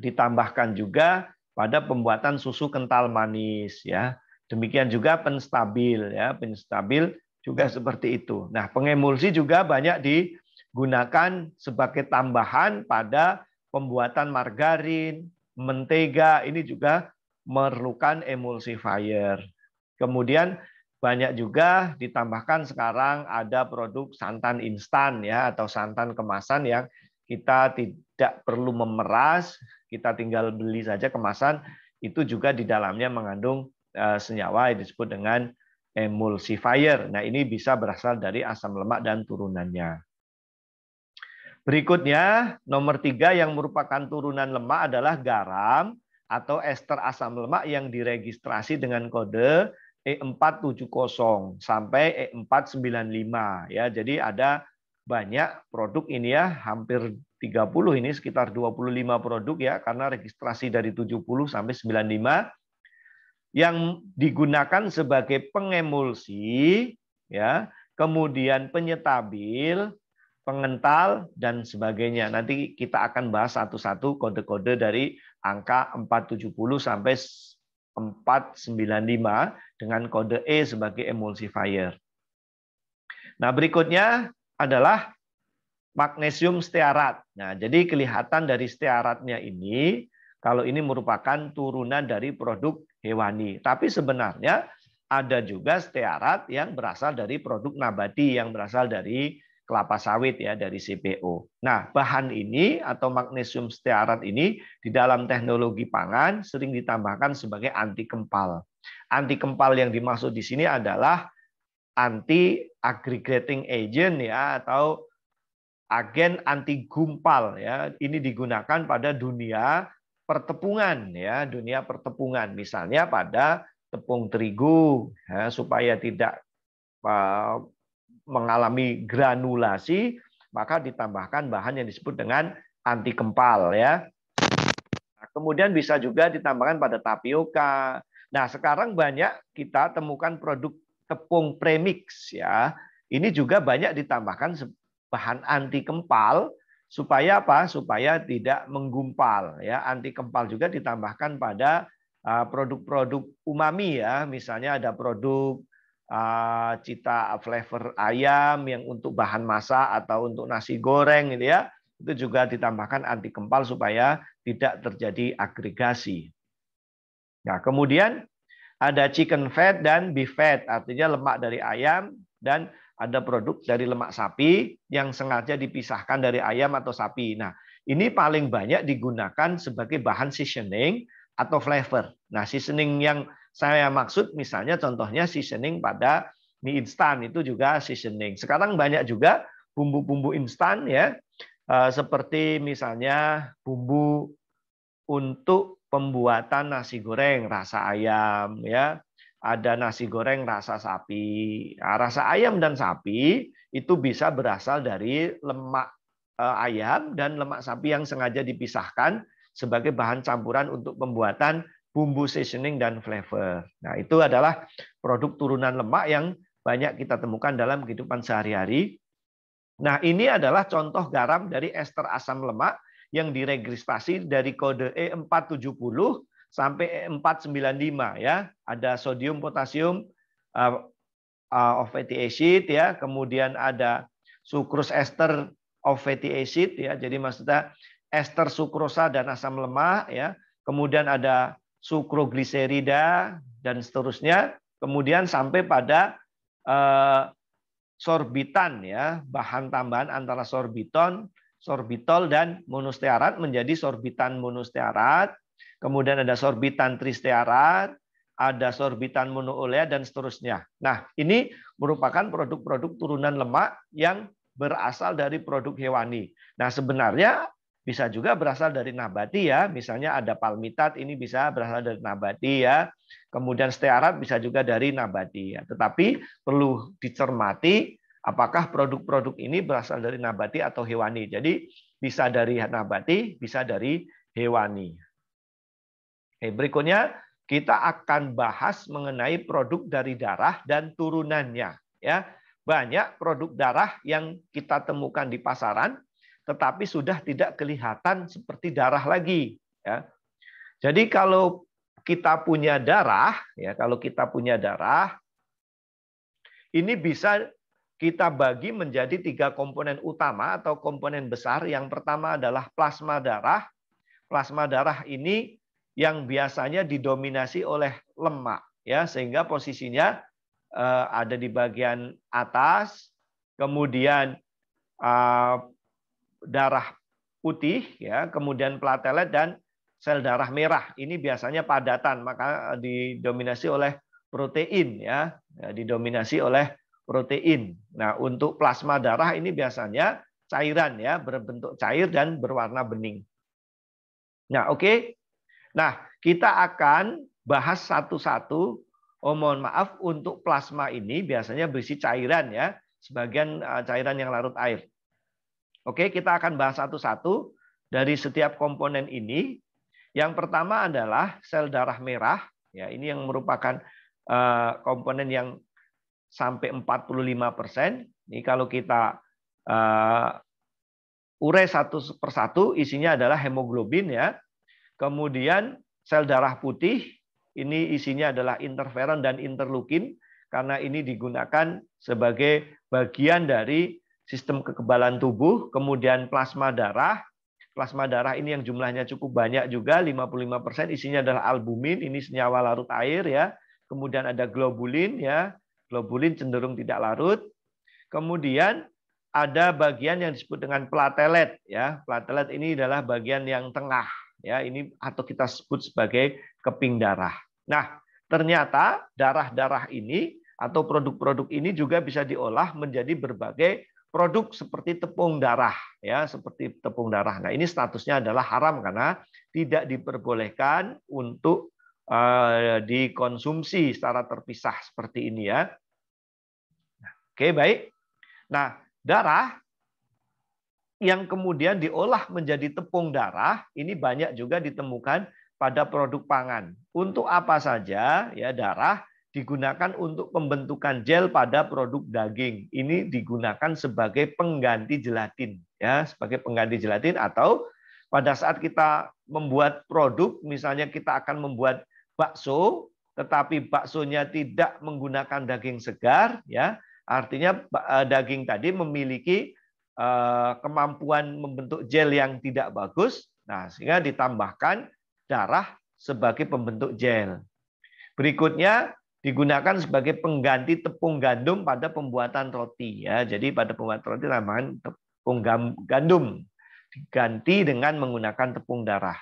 ditambahkan juga pada pembuatan susu kental manis ya. Demikian juga penstabil ya, penstabil juga seperti itu. Nah, pengemulsi juga banyak digunakan sebagai tambahan pada pembuatan margarin, mentega, ini juga memerlukan emulsifier. Kemudian banyak juga ditambahkan sekarang ada produk santan instan ya atau santan kemasan yang kita tidak perlu memeras, kita tinggal beli saja kemasan, itu juga di dalamnya mengandung senyawa yang disebut dengan emulsifier. Nah, ini bisa berasal dari asam lemak dan turunannya. Berikutnya, nomor 3 yang merupakan turunan lemak adalah garam atau ester asam lemak yang diregistrasi dengan kode E470 sampai E495 ya. Jadi ada banyak produk ini ya, hampir 30 ini, sekitar 25 produk ya, karena registrasi dari 70 sampai 95 yang digunakan sebagai pengemulsi ya, kemudian penyetabil, pengental, dan sebagainya. Nanti kita akan bahas satu-satu kode-kode dari angka 470 sampai 495 dengan kode E sebagai emulsifier. Nah, berikutnya adalah magnesium stearat. Nah, jadi kelihatan dari stearatnya ini, kalau ini merupakan turunan dari produk hewani. Tapi sebenarnya ada juga stearat yang berasal dari produk nabati, yang berasal dari kelapa sawit ya, dari CPO. Nah, bahan ini atau magnesium stearat ini di dalam teknologi pangan sering ditambahkan sebagai anti kempal. Anti kempal yang dimaksud di sini adalah anti aggregating agent ya, atau agen anti gumpal ya. Ini digunakan pada dunia pertepungan ya, dunia pertepungan. Misalnya pada tepung terigu ya, supaya tidak mengalami granulasi, maka ditambahkan bahan yang disebut dengan anti kempal ya. Nah, kemudian bisa juga ditambahkan pada tapioka. Nah, sekarang banyak kita temukan produk tepung premix ya. Ini juga banyak ditambahkan bahan anti kempal supaya apa? Supaya tidak menggumpal ya. Anti kempal juga ditambahkan pada produk-produk umami ya. Misalnya ada produk cita flavor ayam yang untuk bahan masak atau untuk nasi goreng gitu ya, itu juga ditambahkan anti kempal supaya tidak terjadi agregasi. Nah, kemudian ada chicken fat dan beef fat, artinya lemak dari ayam, dan ada produk dari lemak sapi yang sengaja dipisahkan dari ayam atau sapi. Nah, ini paling banyak digunakan sebagai bahan seasoning atau flavor. Nah, seasoning yang saya maksud misalnya contohnya seasoning pada mie instan, itu juga seasoning. Sekarang banyak juga bumbu-bumbu instan ya, seperti misalnya bumbu untuk pembuatan nasi goreng rasa ayam ya, ada nasi goreng rasa sapi. Nah, rasa ayam dan sapi itu bisa berasal dari lemak ayam dan lemak sapi yang sengaja dipisahkan sebagai bahan campuran untuk pembuatan bumbu seasoning dan flavor. Nah, itu adalah produk turunan lemak yang banyak kita temukan dalam kehidupan sehari-hari. Nah, ini adalah contoh garam dari ester asam lemak yang diregistrasi dari kode E470 sampai E495 ya. Ada sodium, potasium, fatty acid ya, kemudian ada sucrose ester of fatty acid ya. Jadi maksudnya ester sukrosa dan asam lemak ya. Kemudian ada sukrogliserida dan seterusnya. Kemudian sampai pada sorbitan ya, bahan tambahan antara sorbitol dan monostearat menjadi sorbitan monostearat. Kemudian ada sorbitan tristearat, ada sorbitan monoolea dan seterusnya. Nah, ini merupakan produk-produk turunan lemak yang berasal dari produk hewani. Nah, sebenarnya bisa juga berasal dari nabati ya. Misalnya ada palmitat, ini bisa berasal dari nabati ya. Kemudian stearat bisa juga dari nabati ya. Tetapi perlu dicermati apakah produk-produk ini berasal dari nabati atau hewani. Jadi bisa dari nabati, bisa dari hewani. Oke, berikutnya kita akan bahas mengenai produk dari darah dan turunannya. Ya, banyak produk darah yang kita temukan di pasaran, tetapi sudah tidak kelihatan seperti darah lagi. Ya, jadi kalau kita punya darah, ini bisa kita bagi menjadi 3 komponen utama atau komponen besar. Yang pertama adalah plasma darah. Plasma darah ini yang biasanya didominasi oleh lemak ya, sehingga posisinya ada di bagian atas, kemudian darah putih ya, kemudian platelet dan sel darah merah. Ini biasanya padatan, maka didominasi oleh protein ya, didominasi oleh protein. Nah, untuk plasma darah ini biasanya cairan ya, berbentuk cair dan berwarna bening. Nah, oke. Nah, kita akan bahas satu-satu. Oh, mohon maaf, untuk plasma ini biasanya berisi cairan ya, sebagian cairan yang larut air. Oke, kita akan bahas satu-satu dari setiap komponen ini. Yang pertama adalah sel darah merah. Ya, ini yang merupakan komponen yang sampai 45%. Ini kalau kita urai satu persatu, isinya adalah hemoglobin ya. Kemudian sel darah putih, ini isinya adalah interferon dan interleukin, karena ini digunakan sebagai bagian dari sistem kekebalan tubuh. Kemudian plasma darah. Plasma darah ini yang jumlahnya cukup banyak juga, 55%, isinya adalah albumin, ini senyawa larut air ya. Kemudian ada globulin ya. Globulin cenderung tidak larut. Kemudian ada bagian yang disebut dengan platelet ya. Platelet ini adalah bagian yang tengah ya, ini atau kita sebut sebagai keping darah. Nah, ternyata darah-darah ini atau produk-produk ini juga bisa diolah menjadi berbagai produk seperti tepung darah ya, seperti tepung darah. Nah, ini statusnya adalah haram karena tidak diperbolehkan untuk dikonsumsi secara terpisah seperti ini ya. Oke, baik. Nah, darah yang kemudian diolah menjadi tepung darah, ini banyak juga ditemukan pada produk pangan. Untuk apa saja ya darah digunakan untuk pembentukan gel pada produk daging. Ini digunakan sebagai pengganti gelatin ya, sebagai pengganti gelatin, atau pada saat kita membuat produk, misalnya kita akan membuat bakso, tetapi baksonya tidak menggunakan daging segar ya, artinya daging tadi memiliki kemampuan membentuk gel yang tidak bagus, nah sehingga ditambahkan darah sebagai pembentuk gel. Berikutnya digunakan sebagai pengganti tepung gandum pada pembuatan roti ya. Jadi pada pembuatan roti tambahan tepung gandum diganti dengan menggunakan tepung darah.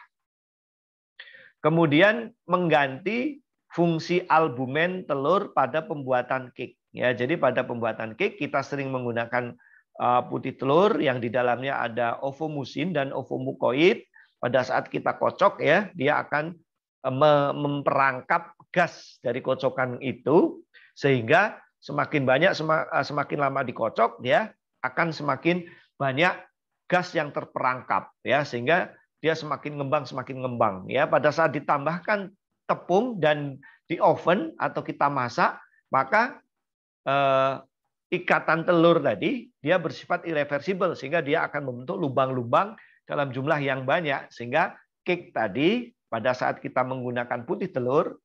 Kemudian mengganti fungsi albumen telur pada pembuatan cake ya. Jadi pada pembuatan cake kita sering menggunakan putih telur yang di dalamnya ada ovomusin dan ovomukoid. Pada saat kita kocok ya, dia akan memperangkap gas dari kocokan itu, sehingga semakin banyak semakin lama dikocok dia akan semakin banyak gas yang terperangkap ya, sehingga dia semakin ngembang ya. Pada saat ditambahkan tepung dan di oven atau kita masak, maka ikatan telur tadi dia bersifat irreversibel, sehingga dia akan membentuk lubang-lubang dalam jumlah yang banyak, sehingga cake tadi pada saat kita menggunakan putih telur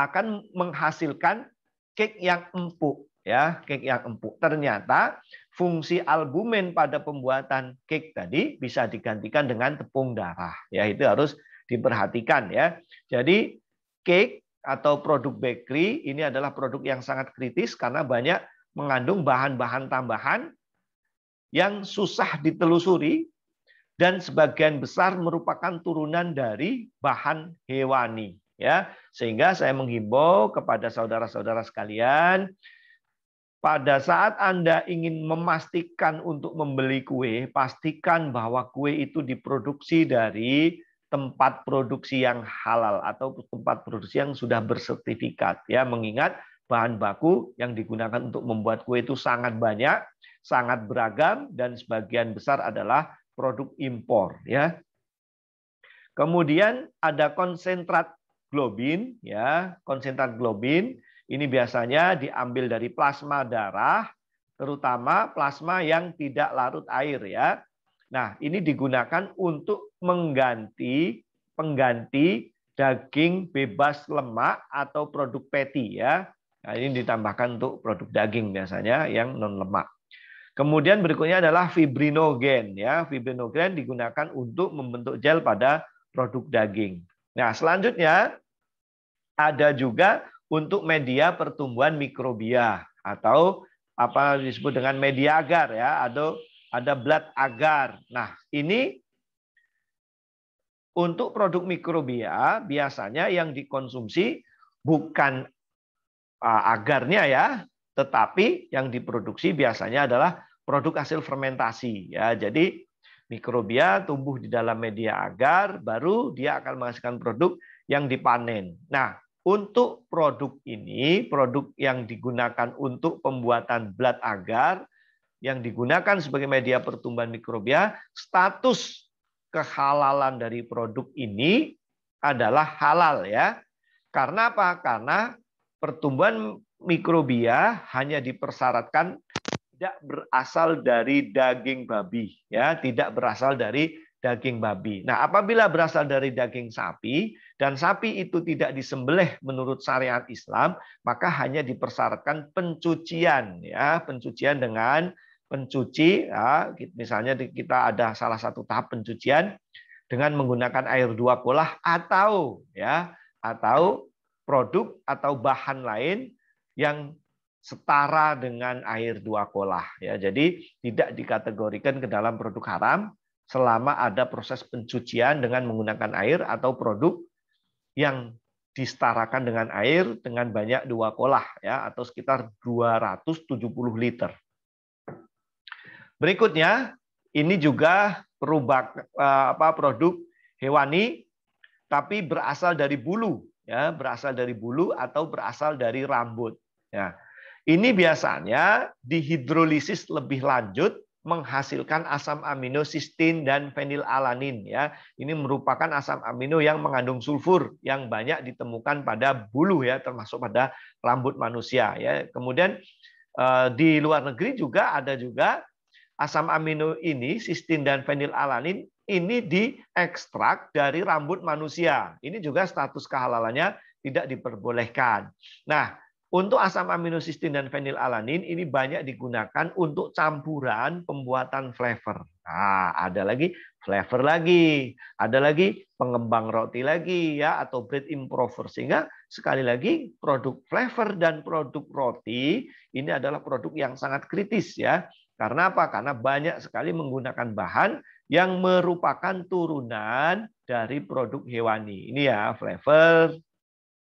akan menghasilkan cake yang empuk ya, cake yang empuk. Ternyata fungsi albumin pada pembuatan cake tadi bisa digantikan dengan tepung darah. Ya, itu harus diperhatikan ya. Jadi cake atau produk bakery ini adalah produk yang sangat kritis karena banyak mengandung bahan-bahan tambahan yang susah ditelusuri dan sebagian besar merupakan turunan dari bahan hewani ya. Sehingga saya menghimbau kepada saudara-saudara sekalian, pada saat Anda ingin memastikan untuk membeli kue, pastikan bahwa kue itu diproduksi dari tempat produksi yang halal atau tempat produksi yang sudah bersertifikat ya, mengingat bahan baku yang digunakan untuk membuat kue itu sangat banyak, sangat beragam dan sebagian besar adalah produk impor ya. Kemudian ada konsentrat globin ya, konsentrat globin ini biasanya diambil dari plasma darah, terutama plasma yang tidak larut air ya. Nah, ini digunakan untuk pengganti daging bebas lemak atau produk patty ya. Nah, ini ditambahkan untuk produk daging biasanya yang non lemak. Kemudian berikutnya adalah fibrinogen ya. Fibrinogen digunakan untuk membentuk gel pada produk daging. Nah, selanjutnya ada juga untuk media pertumbuhan mikrobia atau apa disebut dengan media agar ya, atau ada blood agar. Nah, ini untuk produk mikrobia biasanya yang dikonsumsi bukan agarnya ya, tetapi yang diproduksi biasanya adalah produk hasil fermentasi ya. Jadi mikrobia tumbuh di dalam media agar, baru dia akan menghasilkan produk yang dipanen. Nah, untuk produk ini, produk yang digunakan untuk pembuatan blood agar, yang digunakan sebagai media pertumbuhan mikrobia, status kehalalan dari produk ini adalah halal ya. Karena apa? Karena pertumbuhan mikrobia hanya dipersyaratkan tidak berasal dari daging babi ya, tidak berasal dari daging babi. Nah, apabila berasal dari daging sapi dan sapi itu tidak disembelih menurut syariat Islam, maka hanya dipersyaratkan pencucian ya, pencucian dengan pencuci ya, misalnya kita ada salah satu tahap pencucian dengan menggunakan air 2 kolah atau ya, atau produk atau bahan lain yang setara dengan air 2 kolah ya. Jadi tidak dikategorikan ke dalam produk haram selama ada proses pencucian dengan menggunakan air atau produk yang disetarakan dengan air dengan banyak 2 kolah ya, atau sekitar 270 liter. Berikutnya ini juga produk hewani tapi berasal dari bulu ya, berasal dari bulu atau berasal dari rambut ya. Ini biasanya dihidrolisis lebih lanjut menghasilkan asam amino sistein dan fenilalanin ya. Ini merupakan asam amino yang mengandung sulfur yang banyak ditemukan pada bulu ya, termasuk pada rambut manusia ya. Kemudian di luar negeri juga ada juga asam amino ini, sistein dan fenilalanin ini diekstrak dari rambut manusia. Ini juga status kehalalannya tidak diperbolehkan. Nah, untuk asam amino sistein dan fenilalanin ini banyak digunakan untuk campuran pembuatan flavor. Nah, ada lagi flavor lagi, ada lagi pengembang roti lagi ya, atau bread improver. Sehingga sekali lagi produk flavor dan produk roti ini adalah produk yang sangat kritis ya. Karena apa? Karena banyak sekali menggunakan bahan yang merupakan turunan dari produk hewani. Ini ya flavor.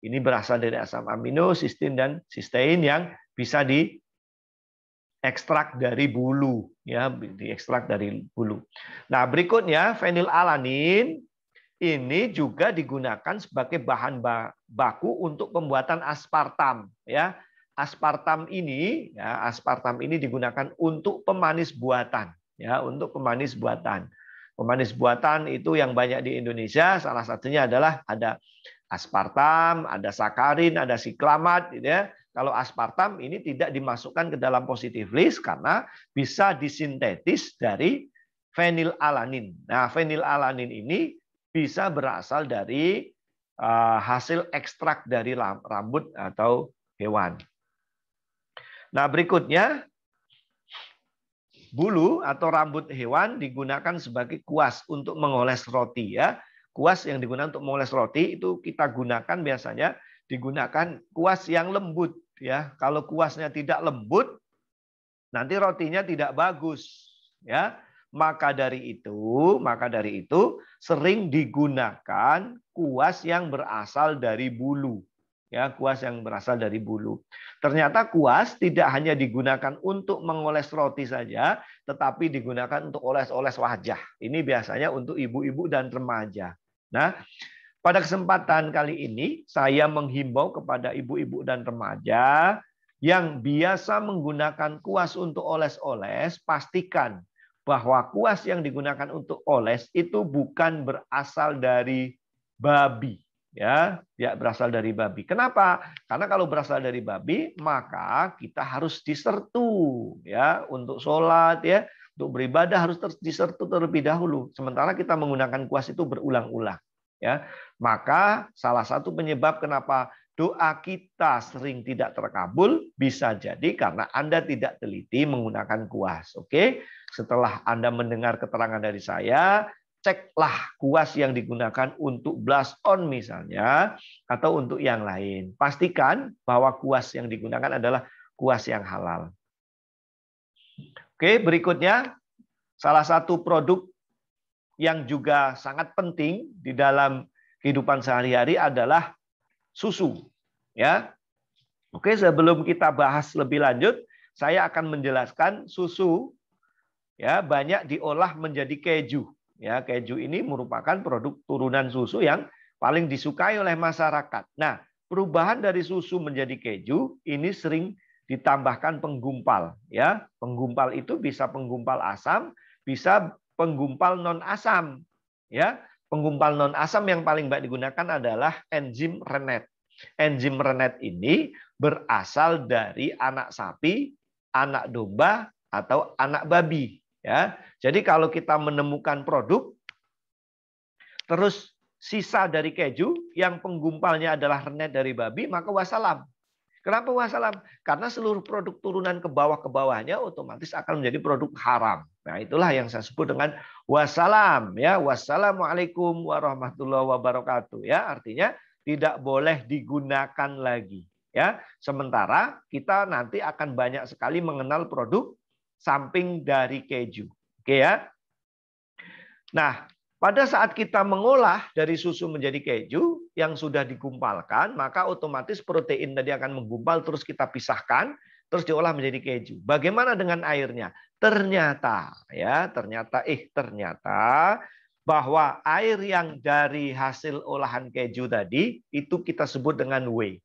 Ini berasal dari asam amino, sistein dan sistein yang bisa diekstrak dari bulu, ya, diekstrak dari bulu. Nah, berikutnya fenilalanin ini juga digunakan sebagai bahan baku untuk pembuatan aspartam, ya. Aspartam ini digunakan untuk pemanis buatan, ya, untuk pemanis buatan. Pemanis buatan itu yang banyak di Indonesia, salah satunya adalah ada aspartam, ada sakarin, ada siklamat, gitu ya. Kalau aspartam ini tidak dimasukkan ke dalam positive list karena bisa disintetis dari fenilalanin. Nah, fenilalanin ini bisa berasal dari hasil ekstrak dari rambut atau hewan. Nah, berikutnya bulu atau rambut hewan digunakan sebagai kuas untuk mengoles roti ya. Kuas yang digunakan untuk mengoles roti itu kita gunakan biasanya digunakan kuas yang lembut ya. Kalau kuasnya tidak lembut nanti rotinya tidak bagus ya. Maka dari itu sering digunakan kuas yang berasal dari bulu. Ya, kuas yang berasal dari bulu. Ternyata kuas tidak hanya digunakan untuk mengoles roti saja, tetapi digunakan untuk oles-oles wajah. Ini biasanya untuk ibu-ibu dan remaja. Nah, pada kesempatan kali ini saya menghimbau kepada ibu-ibu dan remaja yang biasa menggunakan kuas untuk oles-oles, pastikan bahwa kuas yang digunakan untuk oles itu bukan berasal dari babi. Ya, berasal dari babi. Kenapa? Karena kalau berasal dari babi, maka kita harus disertu ya untuk sholat ya, untuk beribadah harus disertu terlebih dahulu. Sementara kita menggunakan kuas itu berulang-ulang. Ya, maka salah satu penyebab kenapa doa kita sering tidak terkabul bisa jadi karena Anda tidak teliti menggunakan kuas. Oke, setelah Anda mendengar keterangan dari saya, ceklah kuas yang digunakan untuk blush on misalnya atau untuk yang lain. Pastikan bahwa kuas yang digunakan adalah kuas yang halal. Oke, berikutnya salah satu produk yang juga sangat penting di dalam kehidupan sehari-hari adalah susu. Ya. Oke, sebelum kita bahas lebih lanjut, saya akan menjelaskan susu ya banyak diolah menjadi keju. Ya, keju ini merupakan produk turunan susu yang paling disukai oleh masyarakat. Nah, perubahan dari susu menjadi keju ini sering ditambahkan penggumpal. Ya, penggumpal itu bisa penggumpal asam, bisa penggumpal non asam. Ya, penggumpal non asam yang paling baik digunakan adalah enzim Rennet. Enzim Rennet ini berasal dari anak sapi, anak domba, atau anak babi. Ya, jadi kalau kita menemukan produk, terus sisa dari keju yang penggumpalnya adalah rennet dari babi, maka wassalam. Kenapa wassalam? Karena seluruh produk turunan ke bawahnya otomatis akan menjadi produk haram. Nah, itulah yang saya sebut dengan wassalam. Ya, wassalamualaikum warahmatullahi wabarakatuh. Ya, artinya tidak boleh digunakan lagi. Ya, sementara kita nanti akan banyak sekali mengenal produk samping dari keju. Oke ya. Nah, pada saat kita mengolah dari susu menjadi keju yang sudah digumpalkan, maka otomatis protein tadi akan menggumpal terus kita pisahkan, terus diolah menjadi keju. Bagaimana dengan airnya? Ternyata bahwa air yang dari hasil olahan keju tadi itu kita sebut dengan whey.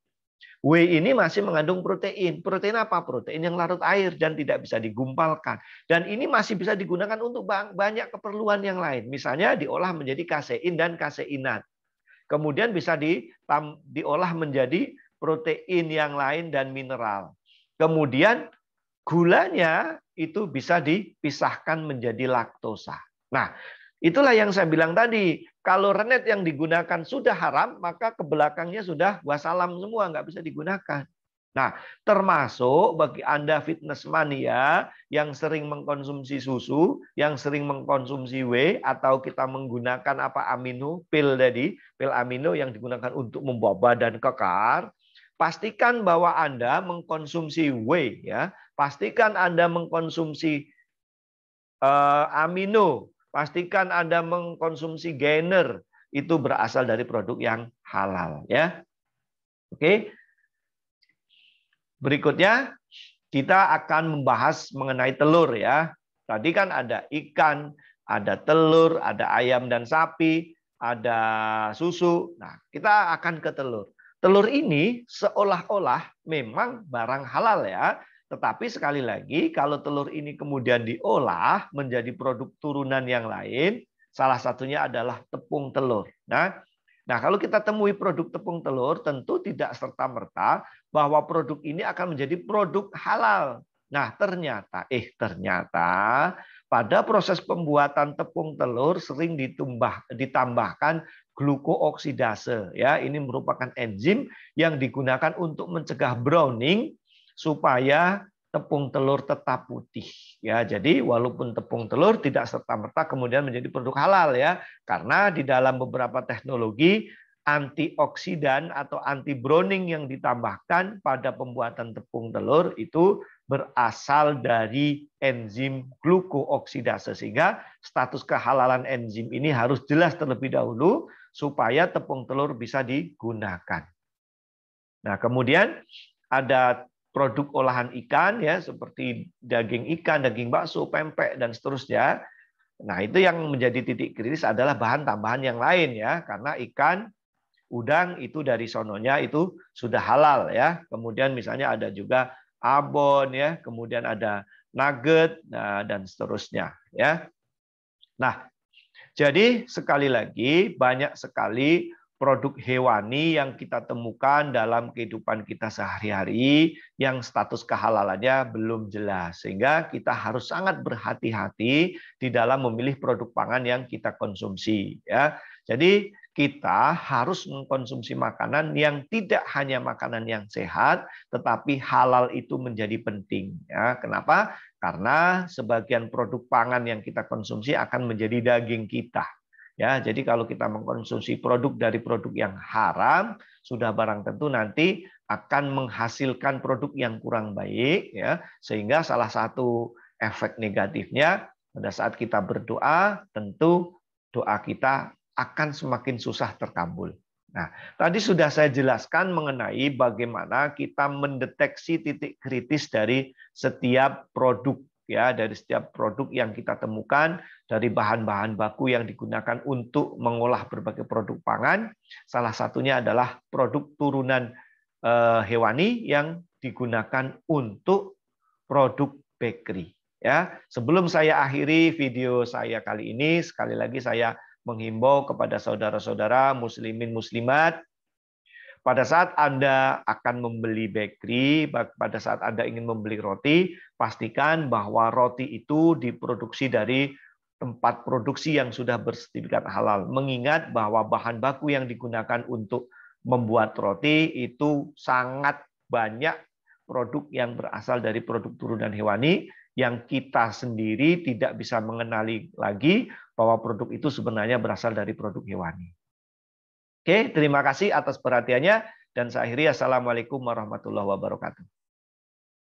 Whey ini masih mengandung protein. Protein apa? Protein yang larut air dan tidak bisa digumpalkan. Dan ini masih bisa digunakan untuk banyak keperluan yang lain. Misalnya diolah menjadi kasein dan kaseinat. Kemudian bisa diolah menjadi protein yang lain dan mineral. Kemudian gulanya itu bisa dipisahkan menjadi laktosa. Nah, itulah yang saya bilang tadi. Kalau rennet yang digunakan sudah haram, maka ke belakangnya sudah wassalam semua, nggak bisa digunakan. Nah, termasuk bagi Anda fitness mania yang sering mengkonsumsi susu, yang sering mengkonsumsi whey, atau kita menggunakan amino, pil tadi, pil amino yang digunakan untuk membawa badan kekar, pastikan bahwa Anda mengkonsumsi whey, ya. Pastikan Anda mengkonsumsi amino. Pastikan Anda mengkonsumsi gainer itu berasal dari produk yang halal ya. Oke. Berikutnya kita akan membahas mengenai telur ya. Tadi kan ada ikan, ada telur, ada ayam dan sapi, ada susu. Nah, kita akan ke telur. Telur ini seolah-olah memang barang halal ya. Tetapi sekali lagi, kalau telur ini kemudian diolah menjadi produk turunan yang lain, salah satunya adalah tepung telur. Nah, kalau kita temui produk tepung telur, tentu tidak serta-merta bahwa produk ini akan menjadi produk halal. Nah, ternyata pada proses pembuatan tepung telur sering ditambahkan glukooksidase. Ya, ini merupakan enzim yang digunakan untuk mencegah browning supaya tepung telur tetap putih ya. Jadi walaupun tepung telur tidak serta-merta kemudian menjadi produk halal ya. Karena di dalam beberapa teknologi antioksidan atau anti browning yang ditambahkan pada pembuatan tepung telur itu berasal dari enzim glukooksidase, sehingga status kehalalan enzim ini harus jelas terlebih dahulu supaya tepung telur bisa digunakan. Nah, kemudian ada produk olahan ikan ya, seperti daging ikan, daging bakso, pempek dan seterusnya. Nah, itu yang menjadi titik kritis adalah bahan tambahan yang lain ya, karena ikan, udang itu dari sononya itu sudah halal ya. Kemudian misalnya ada juga abon ya, kemudian ada nugget dan seterusnya ya. Nah, jadi sekali lagi banyak sekali produk hewani yang kita temukan dalam kehidupan kita sehari-hari yang status kehalalannya belum jelas. Sehingga kita harus sangat berhati-hati di dalam memilih produk pangan yang kita konsumsi ya. Jadi kita harus mengkonsumsi makanan yang tidak hanya makanan yang sehat, tetapi halal itu menjadi penting ya. Kenapa? Karena sebagian produk pangan yang kita konsumsi akan menjadi daging kita. Ya, jadi kalau kita mengkonsumsi produk dari produk yang haram, sudah barang tentu nanti akan menghasilkan produk yang kurang baik ya, sehingga salah satu efek negatifnya pada saat kita berdoa, tentu doa kita akan semakin susah terkabul. Nah, tadi sudah saya jelaskan mengenai bagaimana kita mendeteksi titik kritis dari setiap produk ya, dari setiap produk yang kita temukan, dari bahan-bahan baku yang digunakan untuk mengolah berbagai produk pangan. Salah satunya adalah produk turunan hewani yang digunakan untuk produk bakery. Ya, sebelum saya akhiri video saya kali ini, sekali lagi saya menghimbau kepada saudara-saudara muslimin muslimat, pada saat Anda akan membeli bakery, pada saat Anda ingin membeli roti, pastikan bahwa roti itu diproduksi dari tempat produksi yang sudah bersertifikat halal. Mengingat bahwa bahan baku yang digunakan untuk membuat roti itu sangat banyak produk yang berasal dari produk turunan hewani yang kita sendiri tidak bisa mengenali lagi bahwa produk itu sebenarnya berasal dari produk hewani. Oke, terima kasih atas perhatiannya dan saya akhiri. Assalamualaikum warahmatullahi wabarakatuh.